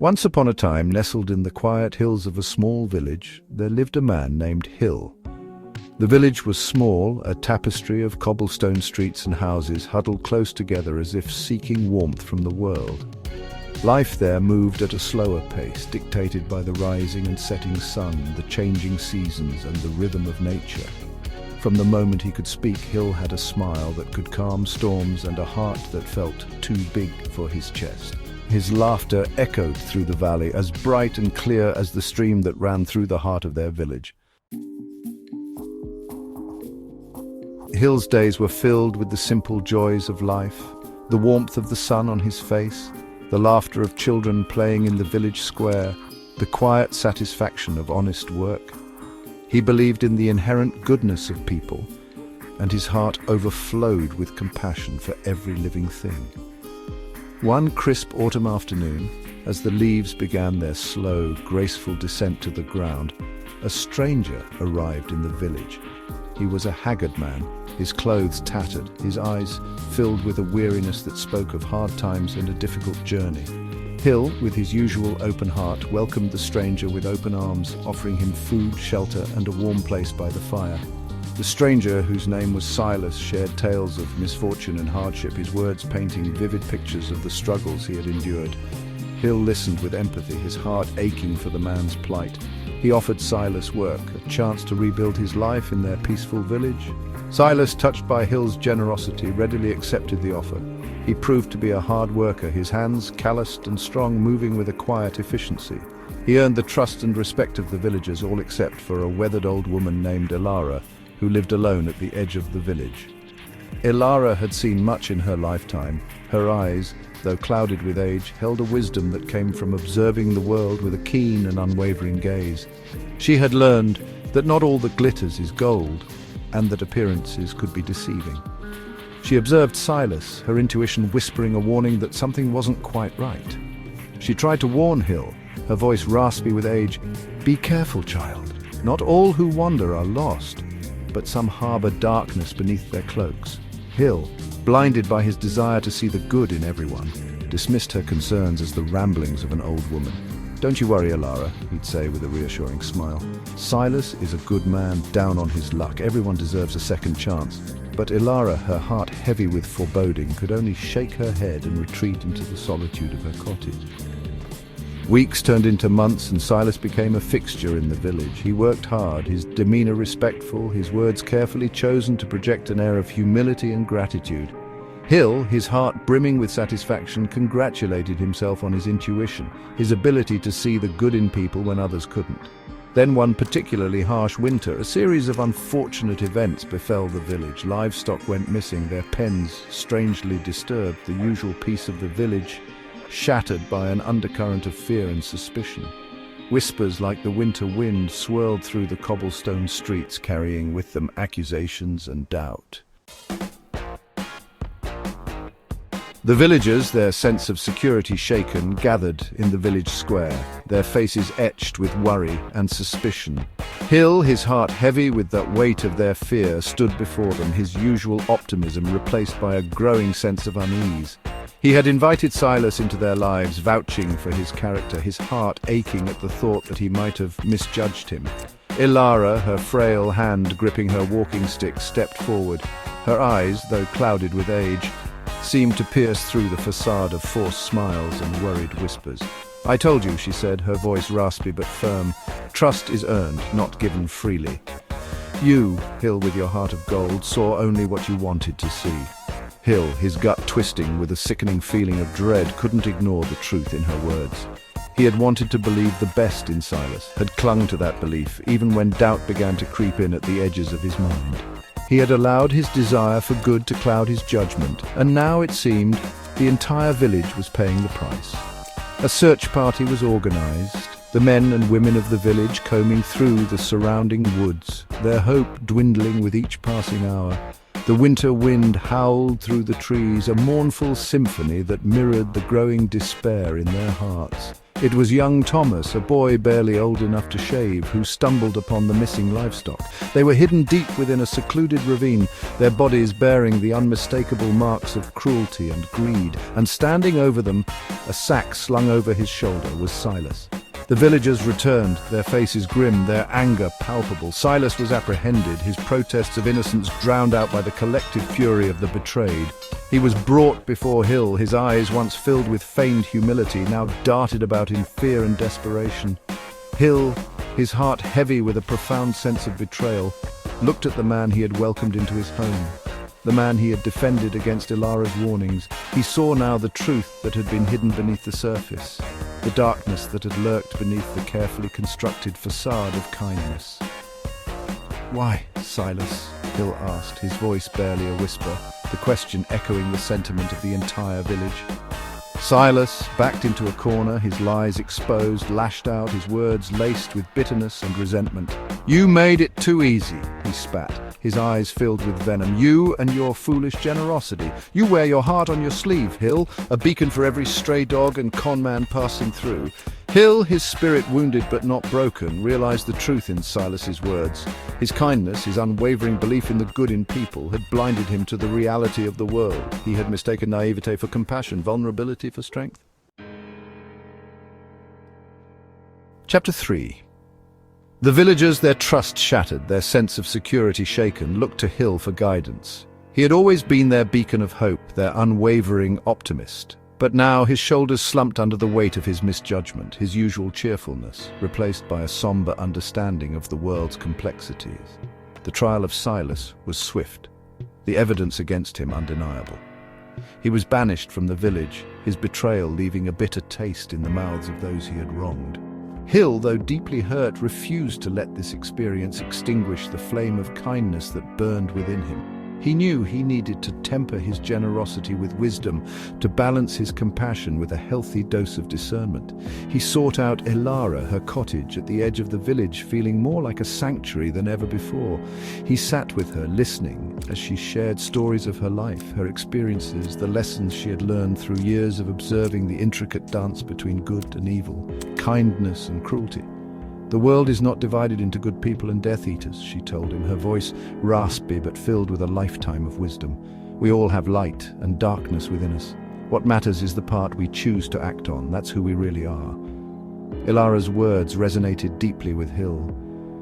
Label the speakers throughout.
Speaker 1: Once upon a time, nestled in the quiet hills of a small village, there lived a man named Hill. The village was small, a tapestry of cobblestone streets and houses huddled close together as if seeking warmth from the world. Life there moved at a slower pace, dictated by the rising and setting sun, the changing seasons, and the rhythm of nature. From the moment he could speak, Hill had a smile that could calm storms and a heart that felt too big for his chest. His laughter echoed through the valley, as bright and clear as the stream that ran through the heart of their village. Hill's days were filled with the simple joys of life, the warmth of the sun on his face, the laughter of children playing in the village square, the quiet satisfaction of honest work. He believed in the inherent goodness of people, and his heart overflowed with compassion for every living thing. One crisp autumn afternoon, as the leaves began their slow, graceful descent to the ground, a stranger arrived in the village. He was a haggard man, his clothes tattered, his eyes filled with a weariness that spoke of hard times and a difficult journey. Hill, with his usual open heart, welcomed the stranger with open arms, offering him food, shelter, and a warm place by the fire. The stranger, whose name was Silas, shared tales of misfortune and hardship, his words painting vivid pictures of the struggles he had endured. Hill listened with empathy, his heart aching for the man's plight. He offered Silas work, a chance to rebuild his life in their peaceful village. Silas, touched by Hill's generosity, readily accepted the offer. He proved to be a hard worker, his hands calloused and strong, moving with a quiet efficiency. He earned the trust and respect of the villagers, all except for a weathered old woman named Ilara, who lived alone at the edge of the village. Ilara had seen much in her lifetime. Her eyes, though clouded with age, held a wisdom that came from observing the world with a keen and unwavering gaze. She had learned that not all that glitters is gold, and that appearances could be deceiving. She observed Silas, her intuition whispering a warning that something wasn't quite right. She tried to warn Hill, her voice raspy with age, "Be careful, child. Not all who wander are lost, but some harbor darkness beneath their cloaks." Hill, blinded by his desire to see the good in everyone, dismissed her concerns as the ramblings of an old woman. "Don't you worry, Ilara," he'd say with a reassuring smile. "Silas is a good man down on his luck. Everyone deserves a second chance." But Ilara, her heart heavy with foreboding, could only shake her head and retreat into the solitude of her cottage. Weeks turned into months, and Silas became a fixture in the village. He worked hard, his demeanor respectful, his words carefully chosen to project an air of humility and gratitude. Hill, his heart brimming with satisfaction, congratulated himself on his intuition, his ability to see the good in people when others couldn't. Then one particularly harsh winter, a series of unfortunate events befell the village. Livestock went missing, their pens strangely disturbed, the usual peace of the village shattered by an undercurrent of fear and suspicion. Whispers like the winter wind swirled through the cobblestone streets, carrying with them accusations and doubt. The villagers, their sense of security shaken, gathered in the village square, their faces etched with worry and suspicion. Hill, his heart heavy with that weight of their fear, stood before them, his usual optimism replaced by a growing sense of unease. He had invited Silas into their lives, vouching for his character, his heart aching at the thought that he might have misjudged him. Ilara, her frail hand gripping her walking stick, stepped forward. Her eyes, though clouded with age, seemed to pierce through the facade of forced smiles and worried whispers. "I told you," she said, her voice raspy but firm. "Trust is earned, not given freely. You, Hill with your heart of gold, saw only what you wanted to see." Hill, his gut twisting with a sickening feeling of dread, couldn't ignore the truth in her words. He had wanted to believe the best in Silas, had clung to that belief, even when doubt began to creep in at the edges of his mind. He had allowed his desire for good to cloud his judgment, and now, it seemed, the entire village was paying the price. A search party was organized, the men and women of the village combing through the surrounding woods, their hope dwindling with each passing hour. The winter wind howled through the trees, a mournful symphony that mirrored the growing despair in their hearts. It was young Thomas, a boy barely old enough to shave, who stumbled upon the missing livestock. They were hidden deep within a secluded ravine, their bodies bearing the unmistakable marks of cruelty and greed, and standing over them, a sack slung over his shoulder, was Silas. The villagers returned, their faces grim, their anger palpable. Silas was apprehended, his protests of innocence drowned out by the collective fury of the betrayed. He was brought before Hill, his eyes, once filled with feigned humility, now darted about in fear and desperation. Hill, his heart heavy with a profound sense of betrayal, looked at the man he had welcomed into his home, the man he had defended against Ilara's warnings. He saw now the truth that had been hidden beneath the surface, the darkness that had lurked beneath the carefully constructed facade of kindness. "Why, Silas?" Hill asked, his voice barely a whisper, the question echoing the sentiment of the entire village. Silas, backed into a corner, his lies exposed, lashed out, his words laced with bitterness and resentment. "You made it too easy," he spat, his eyes filled with venom. "You and your foolish generosity. You wear your heart on your sleeve, Hill, a beacon for every stray dog and con man passing through." Hill, his spirit wounded but not broken, realized the truth in Silas's words. His kindness, his unwavering belief in the good in people, had blinded him to the reality of the world. He had mistaken naivete for compassion, vulnerability for strength. Chapter 3. The villagers, their trust shattered, their sense of security shaken, looked to Hill for guidance. He had always been their beacon of hope, their unwavering optimist. But now his shoulders slumped under the weight of his misjudgment, his usual cheerfulness, replaced by a somber understanding of the world's complexities. The trial of Silas was swift, the evidence against him undeniable. He was banished from the village, his betrayal leaving a bitter taste in the mouths of those he had wronged. Hill, though deeply hurt, refused to let this experience extinguish the flame of kindness that burned within him. He knew he needed to temper his generosity with wisdom, to balance his compassion with a healthy dose of discernment. He sought out Ilara, her cottage at the edge of the village, feeling more like a sanctuary than ever before. He sat with her, listening, as she shared stories of her life, her experiences, the lessons she had learned through years of observing the intricate dance between good and evil, kindness and cruelty. "The world is not divided into good people and Death Eaters," she told him, her voice raspy but filled with a lifetime of wisdom. "We all have light and darkness within us. What matters is the part we choose to act on. That's who we really are." Ilara's words resonated deeply with Hill.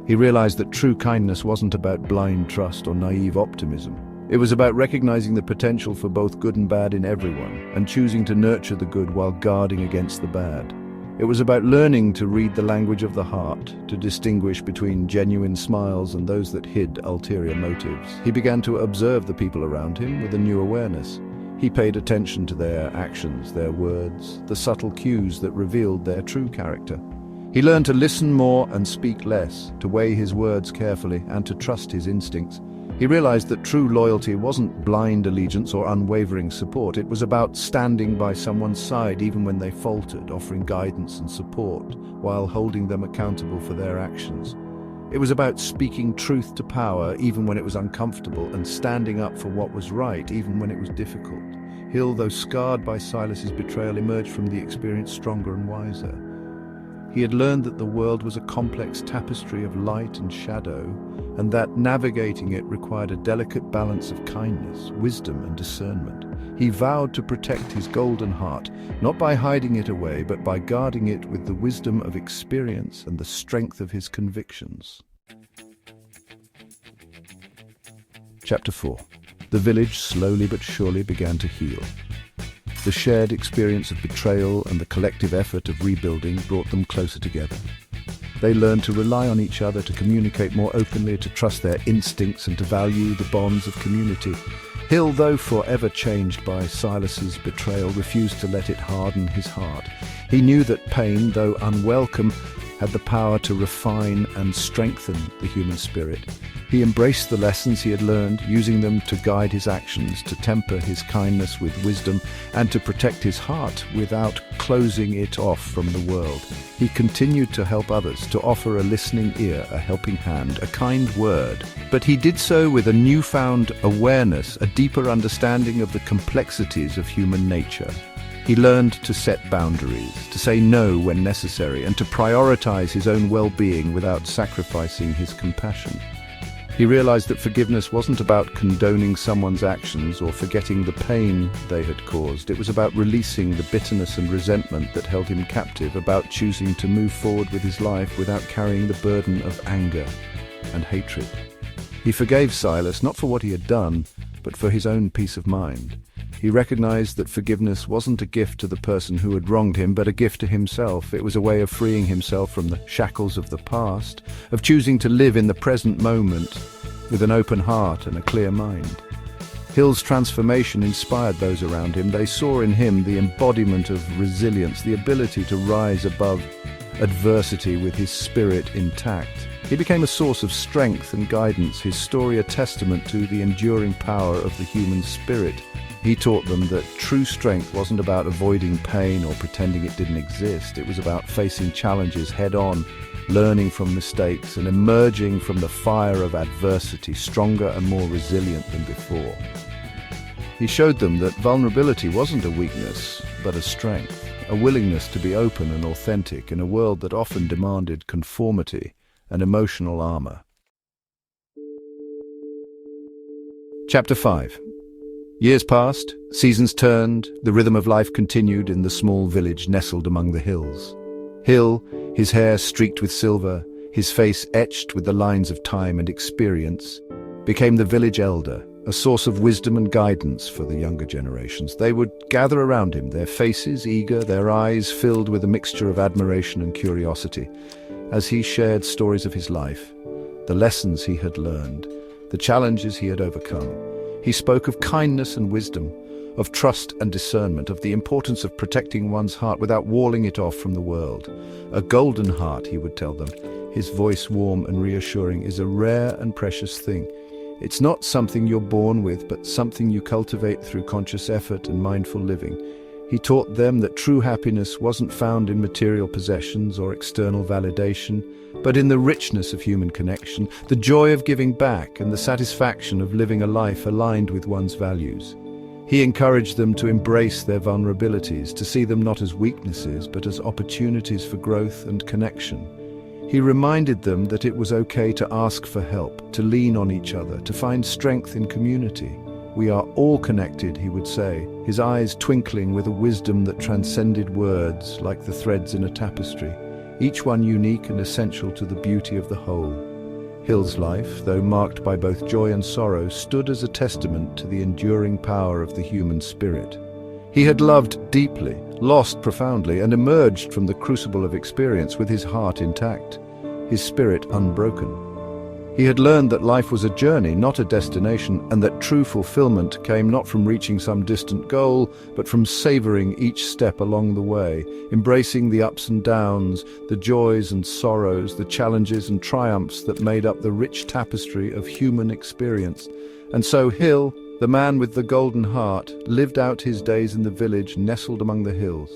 Speaker 1: He realized that true kindness wasn't about blind trust or naive optimism. It was about recognizing the potential for both good and bad in everyone, and choosing to nurture the good while guarding against the bad. It was about learning to read the language of the heart, to distinguish between genuine smiles and those that hid ulterior motives. He began to observe the people around him with a new awareness. He paid attention to their actions, their words, the subtle cues that revealed their true character. He learned to listen more and speak less, to weigh his words carefully and to trust his instincts. He realized that true loyalty wasn't blind allegiance or unwavering support. It was about standing by someone's side even when they faltered, offering guidance and support while holding them accountable for their actions. It was about speaking truth to power even when it was uncomfortable and standing up for what was right even when it was difficult. Hill, though scarred by Silas's betrayal, emerged from the experience stronger and wiser. He had learned that the world was a complex tapestry of light and shadow, and that navigating it required a delicate balance of kindness, wisdom, and discernment. He vowed to protect his golden heart, not by hiding it away, but by guarding it with the wisdom of experience and the strength of his convictions. Chapter 4. The village slowly but surely began to heal. The shared experience of betrayal and the collective effort of rebuilding brought them closer together. They learned to rely on each other, to communicate more openly, to trust their instincts and to value the bonds of community. Hill, though forever changed by Silas's betrayal, refused to let it harden his heart. He knew that pain, though unwelcome, had the power to refine and strengthen the human spirit. He embraced the lessons he had learned, using them to guide his actions, to temper his kindness with wisdom, and to protect his heart without closing it off from the world. He continued to help others, to offer a listening ear, a helping hand, a kind word. But he did so with a newfound awareness, a deeper understanding of the complexities of human nature. He learned to set boundaries, to say no when necessary, and to prioritize his own well-being without sacrificing his compassion. He realized that forgiveness wasn't about condoning someone's actions or forgetting the pain they had caused. It was about releasing the bitterness and resentment that held him captive, about choosing to move forward with his life without carrying the burden of anger and hatred. He forgave Silas not for what he had done, but for his own peace of mind. He recognized that forgiveness wasn't a gift to the person who had wronged him, but a gift to himself. It was a way of freeing himself from the shackles of the past, of choosing to live in the present moment with an open heart and a clear mind. Hill's transformation inspired those around him. They saw in him the embodiment of resilience, the ability to rise above adversity with his spirit intact. He became a source of strength and guidance, his story a testament to the enduring power of the human spirit. He taught them that true strength wasn't about avoiding pain or pretending it didn't exist. It was about facing challenges head-on, learning from mistakes, and emerging from the fire of adversity stronger and more resilient than before. He showed them that vulnerability wasn't a weakness, but a strength, a willingness to be open and authentic in a world that often demanded conformity and emotional armor. Chapter 5. Years passed, seasons turned, the rhythm of life continued in the small village nestled among the hills. Hill, his hair streaked with silver, his face etched with the lines of time and experience, became the village elder, a source of wisdom and guidance for the younger generations. They would gather around him, their faces eager, their eyes filled with a mixture of admiration and curiosity, as he shared stories of his life, the lessons he had learned, the challenges he had overcome. He spoke of kindness and wisdom, of trust and discernment, of the importance of protecting one's heart without walling it off from the world. A golden heart, he would tell them, his voice warm and reassuring, is a rare and precious thing. It's not something you're born with, but something you cultivate through conscious effort and mindful living. He taught them that true happiness wasn't found in material possessions or external validation, but in the richness of human connection, the joy of giving back, and the satisfaction of living a life aligned with one's values. He encouraged them to embrace their vulnerabilities, to see them not as weaknesses, but as opportunities for growth and connection. He reminded them that it was okay to ask for help, to lean on each other, to find strength in community. We are all connected, he would say, his eyes twinkling with a wisdom that transcended words like the threads in a tapestry, each one unique and essential to the beauty of the whole. Hill's life, though marked by both joy and sorrow, stood as a testament to the enduring power of the human spirit. He had loved deeply, lost profoundly, and emerged from the crucible of experience with his heart intact, his spirit unbroken. He had learned that life was a journey, not a destination, and that true fulfillment came not from reaching some distant goal, but from savoring each step along the way, embracing the ups and downs, the joys and sorrows, the challenges and triumphs that made up the rich tapestry of human experience. And so Hill, the man with the golden heart, lived out his days in the village nestled among the hills,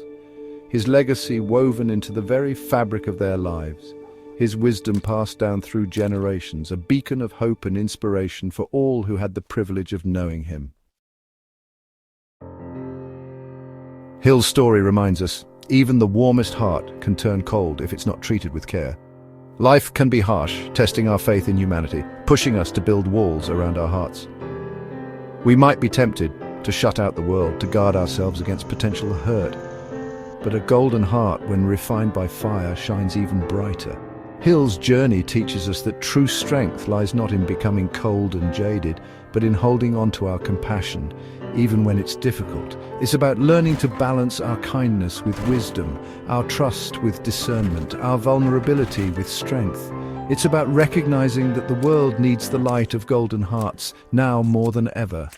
Speaker 1: his legacy woven into the very fabric of their lives. His wisdom passed down through generations, a beacon of hope and inspiration for all who had the privilege of knowing him. Hill's story reminds us, even the warmest heart can turn cold if it's not treated with care. Life can be harsh, testing our faith in humanity, pushing us to build walls around our hearts. We might be tempted to shut out the world, to guard ourselves against potential hurt. But a golden heart, when refined by fire, shines even brighter. Hill's journey teaches us that true strength lies not in becoming cold and jaded, but in holding on to our compassion, even when it's difficult. It's about learning to balance our kindness with wisdom, our trust with discernment, our vulnerability with strength. It's about recognizing that the world needs the light of golden hearts now more than ever.